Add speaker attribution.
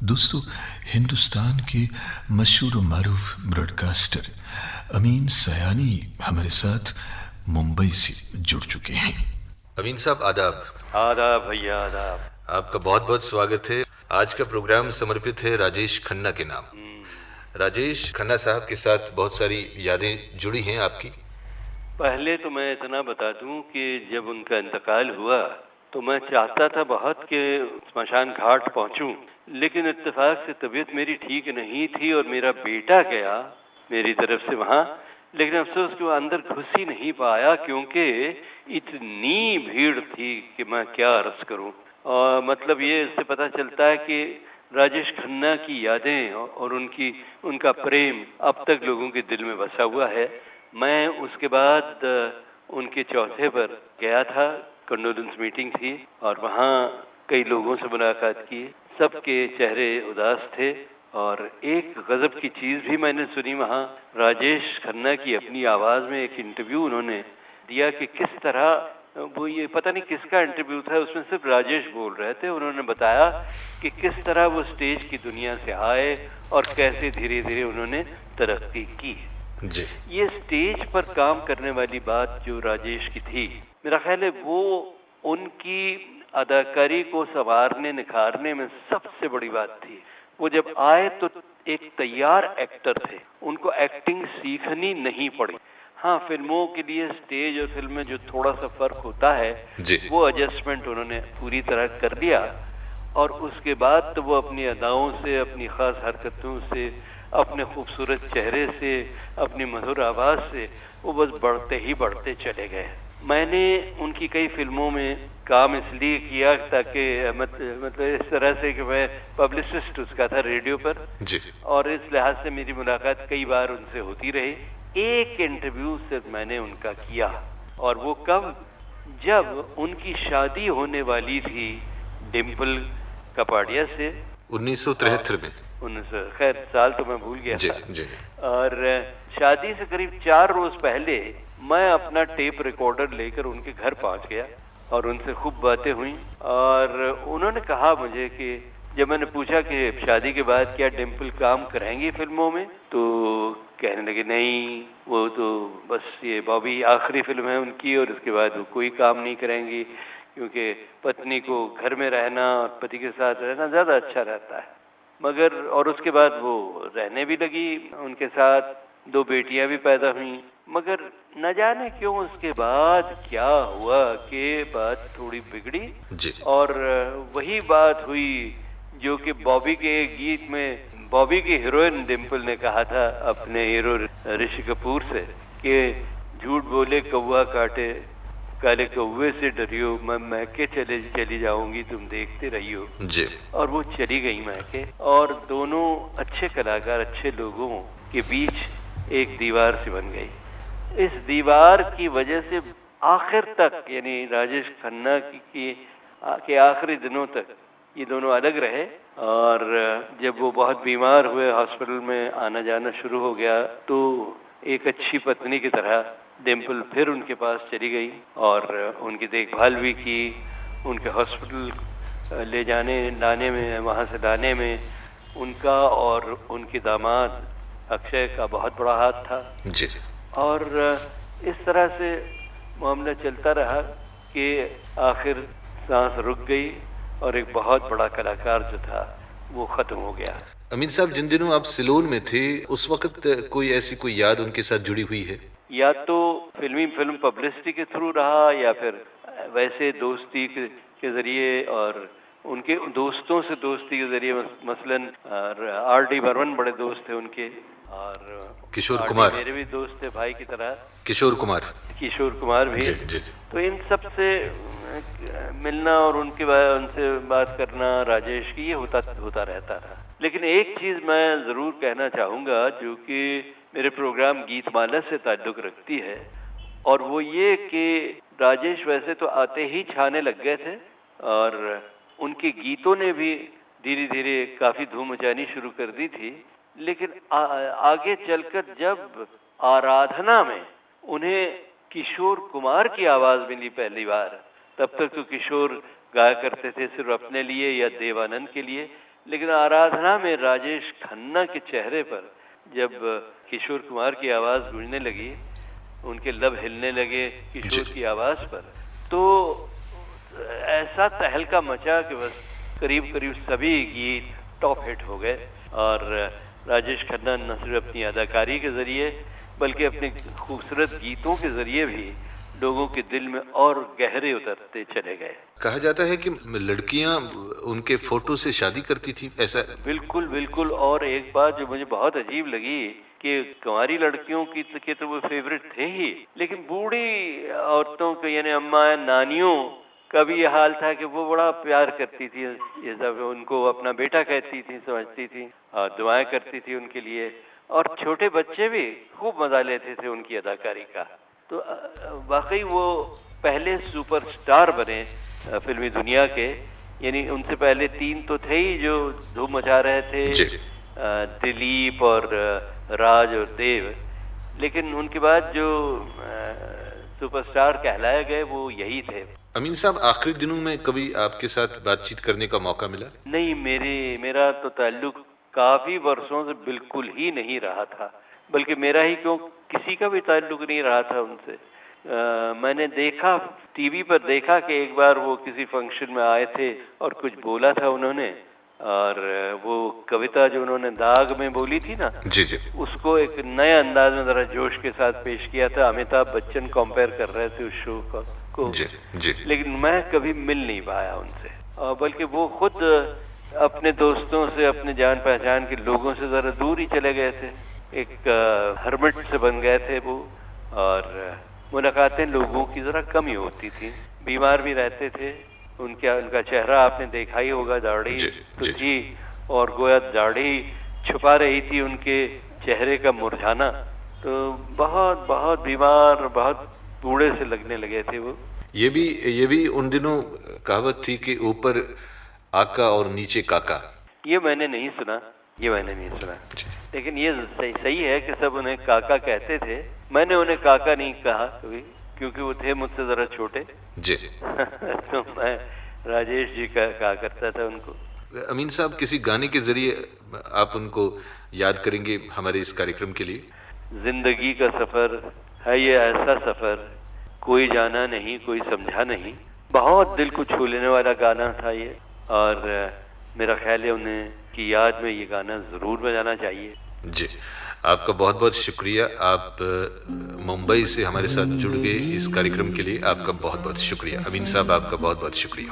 Speaker 1: दोस्तों, हिंदुस्तान के मशहूर और मारूफ ब्रॉडकास्टर अमीन सयानी हमारे साथ मुंबई से जुड़ चुके हैं। अमीन साहब, आदाब।
Speaker 2: आदाब भैया, आदाब।
Speaker 1: आपका बहुत बहुत स्वागत है। आज का प्रोग्राम समर्पित है राजेश खन्ना के नाम। राजेश खन्ना साहब के साथ बहुत सारी यादें जुड़ी हैं आपकी।
Speaker 2: पहले तो मैं इतना बता दूं कि जब उनका इंतकाल हुआ तो मैं चाहता था बहुत कि स्मशान घाट पहुंचूं, लेकिन इत्तेफाक से तबीयत मेरी ठीक नहीं थी और मेरा बेटा गया मेरी तरफ से वहां, लेकिन अफसोस कि वो अंदर घुस ही नहीं पाया क्योंकि इतनी भीड़ थी कि मैं क्या अर्ज करूं। और मतलब ये इससे पता चलता है कि राजेश खन्ना की यादें और उनका प्रेम अब तक लोगों के दिल में बसा हुआ है। मैं उसके बाद उनके चौथे पर गया था, कंडोलेंस मीटिंग थी और वहाँ कई लोगों से मुलाकात की। सबके चेहरे उदास थे और एक गजब की चीज़ भी मैंने सुनी वहाँ। राजेश खन्ना की अपनी आवाज़ में एक इंटरव्यू उन्होंने दिया कि किस तरह, वो ये पता नहीं किसका इंटरव्यू था, उसमें सिर्फ राजेश बोल रहे थे। उन्होंने बताया कि किस तरह वो स्टेज की दुनिया से आए और कैसे धीरे धीरे उन्होंने तरक्की की।
Speaker 1: जी।
Speaker 2: ये स्टेज पर काम करने वाली बात जो राजेश की थी, मेरा ख्याल है वो उनकी अदाकारी को संवारने निखारने में सबसे बड़ी बात थी। वो जब आए तो एक तैयार एक्टर थे, उनको एक्टिंग सीखनी नहीं पड़ी। हाँ, फिल्मों के लिए स्टेज और फिल्म में जो थोड़ा सा फर्क होता है वो एडजस्टमेंट उन्होंने पूरी तरह कर लिया और उसके बाद तो वो अपनी अदाओं से, अपनी खास हरकतों से, अपने खूबसूरत चेहरे से, अपनी मधुर आवाज़ से वो बस बढ़ते ही बढ़ते चले गए। मैंने उनकी कई फिल्मों में काम इसलिए किया ताकि मतलब इस तरह से कि मैं पब्लिसिस्ट उसका था रेडियो पर
Speaker 1: जी।
Speaker 2: और इस लिहाज से मेरी मुलाकात कई बार उनसे होती रही। एक इंटरव्यू सिर्फ मैंने उनका किया और वो कब, जब उनकी शादी होने वाली थी डिम्पल कपाड़िया से
Speaker 1: 1973 में।
Speaker 2: खैर साल तो मैं भूल गया
Speaker 1: जी,
Speaker 2: था।
Speaker 1: जी।
Speaker 2: और शादी से करीब 4 रोज पहले मैं अपना टेप रिकॉर्डर लेकर उनके घर पहुंच गया और उनसे खूब बातें हुई और उन्होंने कहा मुझे कि जब मैंने पूछा कि शादी के बाद क्या डिम्पल काम कराएंगी फिल्मों में, तो कहने लगे नहीं, वो तो बस ये बॉबी आखिरी फिल्म है उनकी और उसके बाद वो कोई काम नहीं करेंगी क्योंकि पत्नी को घर में रहना और पति के साथ रहना ज़्यादा अच्छा रहता है। मगर और उसके बाद वो रहने भी लगी उनके साथ, 2 बेटियां भी पैदा हुई। मगर न जाने क्यों उसके बाद क्या हुआ कि बात थोड़ी बिगड़ी
Speaker 1: जी।
Speaker 2: और वही बात हुई जो कि बॉबी के गीत में बॉबी की हीरोइन डिम्पल ने कहा था अपने हीरो ऋषि कपूर से कि झूठ बोले कौवा काटे काले कौवे से डरियो, मैं महके चली जाऊंगी तुम देखते रहियो।
Speaker 1: जी।
Speaker 2: और वो चली गई महके और दोनों अच्छे कलाकार, अच्छे लोगों के बीच एक दीवार सी बन गई। इस दीवार की वजह से आखिर तक, यानी राजेश खन्ना के आखिरी दिनों तक ये दोनों अलग रहे और जब वो बहुत बीमार हुए, हॉस्पिटल में आना जाना शुरू हो गया, तो एक अच्छी पत्नी की तरह डिम्पल फिर उनके पास चली गई और उनकी देखभाल भी की। उनके हॉस्पिटल ले जाने लाने में, वहाँ से लाने में उनका और उनके दामाद अक्षय का बहुत बड़ा हाथ था।
Speaker 1: जी।
Speaker 2: और इस तरह से मामला चलता रहा कि आखिर सांस रुक गई और एक बहुत बड़ा कलाकार जो था वो ख़त्म हो गया।
Speaker 1: अमीन साहब, जिन दिनों आप सिलोन में थे उस वक्त कोई ऐसी कोई याद उनके साथ जुड़ी हुई है?
Speaker 2: या तो फिल्म पब्लिसिटी के थ्रू रहा या फिर वैसे दोस्ती के जरिए और उनके दोस्तों से दोस्ती के जरिए, मसलन आर.डी. बर्मन बड़े दोस्त थे उनके और
Speaker 1: किशोर कुमार
Speaker 2: मेरे भी दोस्त थे भाई की तरह।
Speaker 1: किशोर कुमार भी।
Speaker 2: जी, जी। तो इन सब से मिलना और उनसे बात करना राजेश की, ये होता रहता रहा। लेकिन एक चीज़ मैं ज़रूर कहना चाहूँगा जो कि मेरे प्रोग्राम गीतमाला से ताल्लुक़ रखती है, और वो ये कि राजेश वैसे तो आते ही छाने लग गए थे और उनके गीतों ने भी धीरे धीरे काफ़ी धूम मचानी शुरू कर दी थी। लेकिन आगे चलकर जब आराधना में उन्हें किशोर कुमार की आवाज़ मिली पहली बार, तब तक तो किशोर गाया करते थे सिर्फ अपने लिए या देवानंद के लिए, लेकिन आराधना में राजेश खन्ना के चेहरे पर जब किशोर कुमार की आवाज़ गूंजने लगी, उनके लब हिलने लगे किशोर की आवाज़ पर, तो ऐसा तहलका मचा कि बस करीब करीब सभी गीत टॉप हिट हो गए। और राजेश खन्ना न सिर्फ अपनी अदाकारी के ज़रिए बल्कि अपने खूबसूरत गीतों के ज़रिए भी लोगों के दिल में और गहरे उतरते चले गए।
Speaker 1: कहा जाता है कि लड़कियां उनके फोटो से शादी करती थी, ऐसा?
Speaker 2: बिल्कुल बिल्कुल। और एक बात जो मुझे बहुत अजीब लगी कि कुंवारी लड़कियों के तो वो फेवरेट थे ही, लेकिन बूढ़ी औरतों के यानी अम्मा नानियों का भी ये हाल था कि वो बड़ा प्यार करती थी, ये सब उनको अपना बेटा कहती थी, समझती थी और दुआएं करती थी उनके लिए। और छोटे बच्चे भी खूब मजा लेते थे उनकी अदाकारी का। तो वाकई वो पहले सुपरस्टार बने फिल्मी दुनिया के, यानी उनसे पहले 3 तो थे ही जो धूम मचा रहे थे, दिलीप और राज और देव, लेकिन उनके बाद जो सुपरस्टार कहलाए गए वो यही थे।
Speaker 1: अमीन साहब, आखिरी दिनों में कभी आपके साथ बातचीत करने का मौका मिला?
Speaker 2: नहीं, मेरा तो ताल्लुक काफी वर्षों से बिल्कुल ही नहीं रहा था, बल्कि मेरा ही क्यों किसी का भी ताल्लुक नहीं रहा था उनसे। मैंने देखा, टीवी पर देखा कि एक बार वो किसी फंक्शन में आए थे और कुछ बोला था उन्होंने, और वो कविता जो उन्होंने दाग में बोली थी ना,
Speaker 1: जी जी, उसको
Speaker 2: एक नए अंदाज में जरा जोश के साथ पेश किया था। अमिताभ बच्चन कंपेयर कर रहे थे उस शो को।
Speaker 1: जी जी,
Speaker 2: लेकिन मैं कभी मिल नहीं पाया उनसे, और बल्कि वो खुद अपने दोस्तों से, अपने जान पहचान के लोगों से जरा दूर ही चले गए थे, एक हर्मिट से बन गए थे वो, और मुलाकातें लोगों की जरा कम ही होती थी। बीमार भी रहते थे, उनका चेहरा आपने देखा ही होगा, दाढ़ी तो थी और गोया दाढ़ी छुपा रही थी उनके चेहरे का मुरझाना। तो बहुत बहुत बीमार, बहुत बूढ़े से लगने लगे थे वो।
Speaker 1: ये भी उन दिनों कहावत थी कि ऊपर आका और नीचे काका।
Speaker 2: ये मैंने नहीं सुना, लेकिन ये सही है कि सब उन्हें काका कहते थे। मैंने उन्हें काका नहीं कहा कभी, क्योंकि वो थे मुझसे जरा छोटे
Speaker 1: जी।
Speaker 2: तो मैं राजेश जी कहा करता था उनको।
Speaker 1: अमीन साहब, किसी गाने के जरिए आप उनको याद करेंगे हमारे इस कार्यक्रम के लिए?
Speaker 2: जिंदगी का सफर है ये ऐसा सफर, कोई जाना नहीं कोई समझा नहीं, बहुत दिल को छू लेने वाला गाना था ये, और मेरा ख्याल है उन्हें की याद में ये गाना जरूर बजाना चाहिए।
Speaker 1: जी, आपका बहुत बहुत शुक्रिया। आप मुंबई से हमारे साथ जुड़ गए इस कार्यक्रम के लिए, आपका बहुत बहुत शुक्रिया। अमीन साहब, आपका बहुत बहुत शुक्रिया।